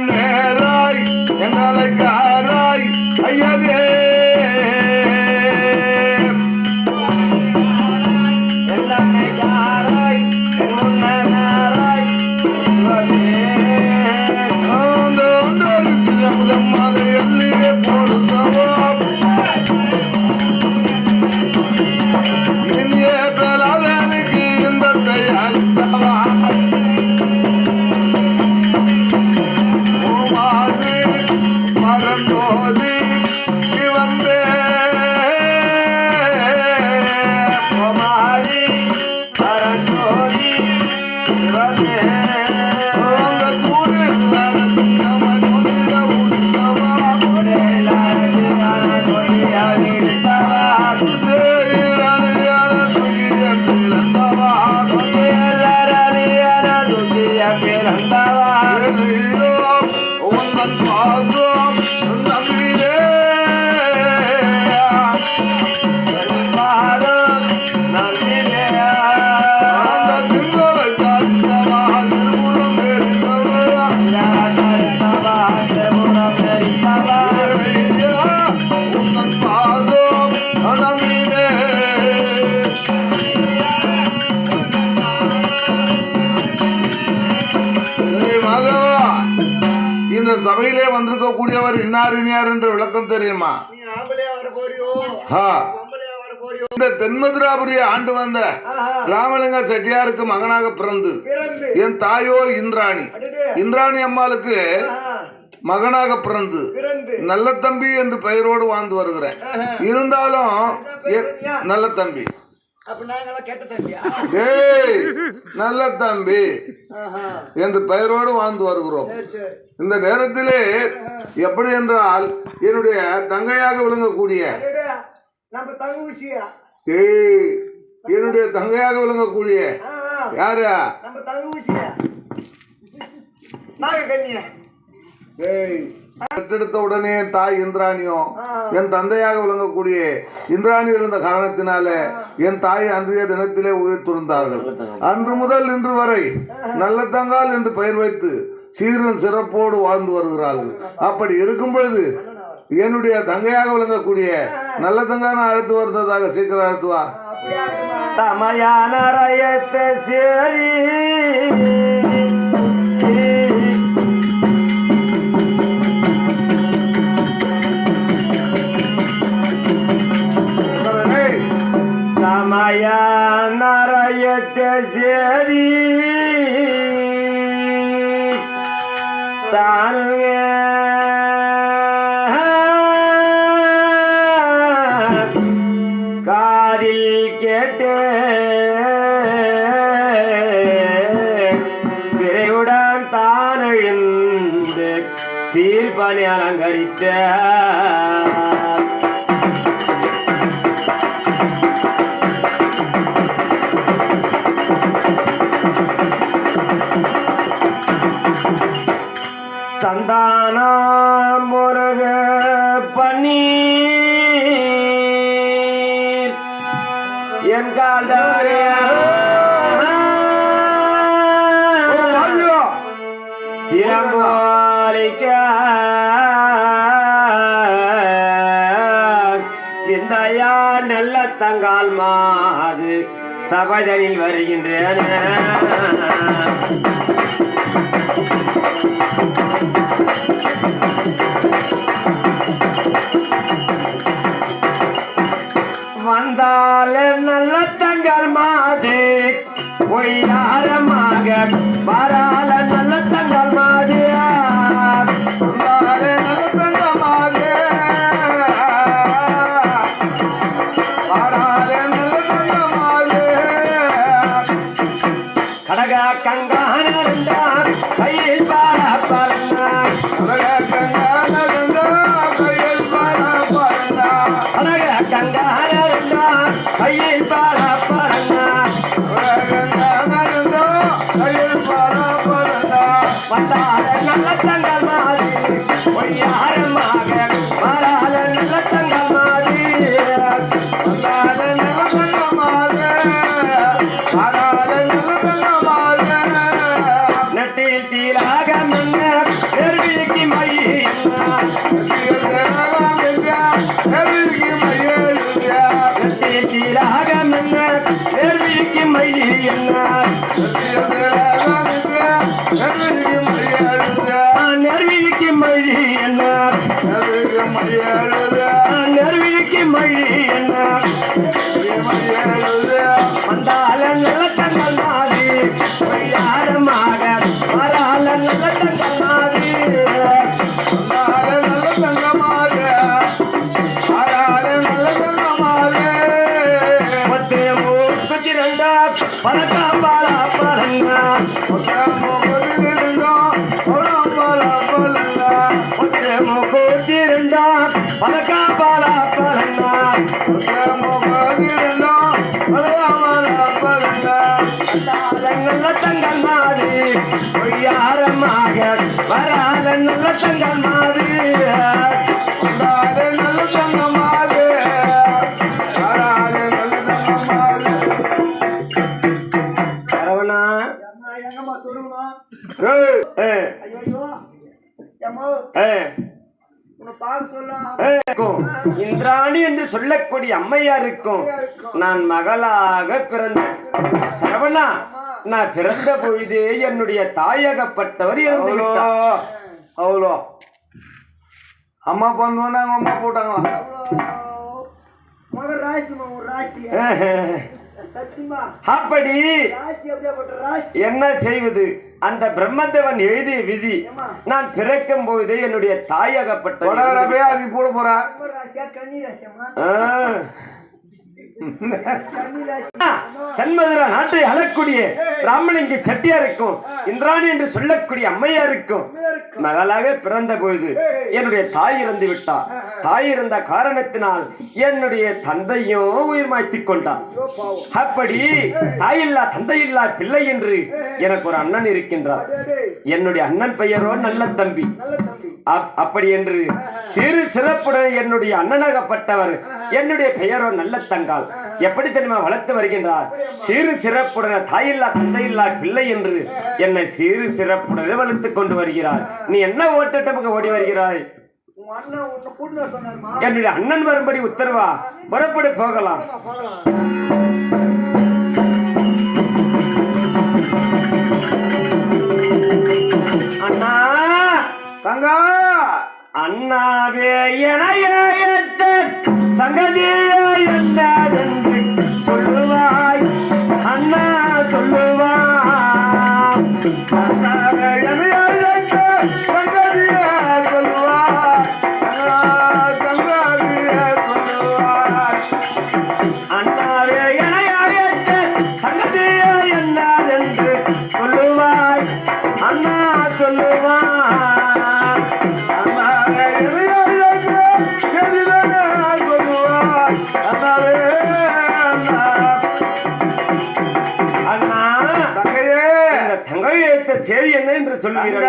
நேராய் எங்களை காராய் ஐயவே சபையிலே வந்திருக்கக்கூடியவர் இன்னார் இனியார் என்ற விளக்கம் தெரியுமா? இந்த தென்மதுராபுரியை ஆண்டு வந்த ராமலிங்க செட்டியாருக்கு மகனாக பிறந்து என் தாயோ இந்திராணி, இந்திராணி அம்மாளுக்கு மகனாக பிறந்து நல்ல தம்பி என்று பெயரோடு வாழ்ந்து வருகிறேன். இருந்தாலும் நல்ல தம்பி நல்ல தம்பி என்று பெயரோடு வாழ்ந்து வருகிறோம். இந்த நேரத்திலே எப்படி என்றால் என்னுடைய தங்கையாக விளங்கக்கூடிய என்னுடைய தங்கையாக விளங்கக்கூடிய யாரு பெற்றெடுத்த உடனே தாய் இந்திராணியும் என் தந்தையாக விளங்கக்கூடிய இந்திராணி இருந்த காரணத்தினால என் தாய் அன்றைய தினத்திலே உயிர் துறந்தார்கள். அன்று முதல் இன்று வரை நல்ல தங்கால் என்று பெயர் வைத்து சீரும் சிறப்போடு வாழ்ந்து வருகிறார்கள். அப்படி இருக்கும் பொழுது என்னுடைய தங்கையாக விளங்கக்கூடிய நல்ல தங்கான அழைத்து வருவதாக சீக்கிரம் அழைத்துவா. தமையான சேரி சேரி தானுங்க காதில் கேட்டு விரைவுடன் தான் எழுந்து சீர்பணி அலங்கரித்த சந்தானம் முருக பண்ணி என் கால்தாரிய சிரம்போலிக்க இந்தையா நல்ல தங்கால் மாது சபதனில் வருகின்றன. வந்தால நல்ல தங்கள் மாது பொய்யாரமாக வரால நல்ல தங்கள் மாது கடக கங்கான கையில் கையில் வந்தார நல்ல தங்கள் மாறி பொய்யாரமாக வராத நல்ல தங்கள் மாறி நட்டில் தீராக மன்னர் நெருவிக்கு மழி என்ன நெருவிக்கு மழி என்ன வந்தால நல்ல தங்கள் மாதிரி யாரமாக வரால நல்ல தங்கள் மாதிரி பழக்கா பாலா பழங்க மூக்கூத்திருந்தா பழக்கா பாலா பழங்க நல்ல தங்கள் மாதிரி பொய்யாரமாக வராத நல்ல தங்கள் மாதிரி நல்ல தங்கள் மாதிரி இந்திராணி என்று சொல்லக்கூடிய அம்மையாருக்கும் நான் மகளாக பிறந்தேன். சரவணா, நான் பிறந்த பொழுதே என்னுடைய தாயகப்பட்டவர் இறந்து விட்டார். அவ்வளோ அம்மா பண்ணுவோன்னா அம்மா போட்டாங்களா? அப்படி என்ன செய்வது? அந்த பிரம்மதேவன் எழுதிய விதி. நான் பிறக்கும் போதே என்னுடைய தாயகப்பட்ட போட போறா தென்மதுரா நாட்டை அழக்கூடிய ராமலிங்க செட்டியாருக்கும் இந்திராணி என்று சொல்லக்கூடிய அம்மையாருக்கும் மகளாக பிறந்த பொழுது என்னுடைய தாய் இறந்து விட்டார். தாய் இருந்த காரணத்தினால் என்னுடைய தந்தையும் உயிர் மாய்த்துக் கொண்டார். அப்படி தாயில்லா தந்தையில்லா பிள்ளை என்று எனக்கு ஒரு அண்ணன் இருக்கின்றார். என்னுடைய அண்ணன் பெயரோ நல்ல தம்பி. அப்படி என்று சிறு சிறப்புடன் என்னுடைய அண்ணனாகப்பட்டவர் என்னுடைய பெயரோ நல்ல தங்கால். எப்படி தெரியுமா வளர்த்து வருகின்றார்? சிறு சிறப்புடன் தாயில்லா தந்தையில்லா பிள்ளை என்று என்னை சிறு சிறப்புடன் வளர்த்துக் கொண்டு வருகிறார். நீ என்ன ஓட்டமாக ஓடி வருகிறாய்? என்னுடைய அண்ணன் வரும்படி உத்தரவா? புறப்படு, போகலாம். அண்ணா தங்கா, அண்ணாவே எனையத்த சங்கதியே என்னதென்று சொல்லுவாய். அண்ணா சொல்லுவாய். அண்ணாவே எனையத்த சங்கதியே சொல்லுவாய். அண்ணாவே எனையத்த சங்கதியே என்னதென்று சொல்லுவாய். அண்ணா சொல்லுவாய். சரி, என்ன என்று சொல்லுவீர்கள்?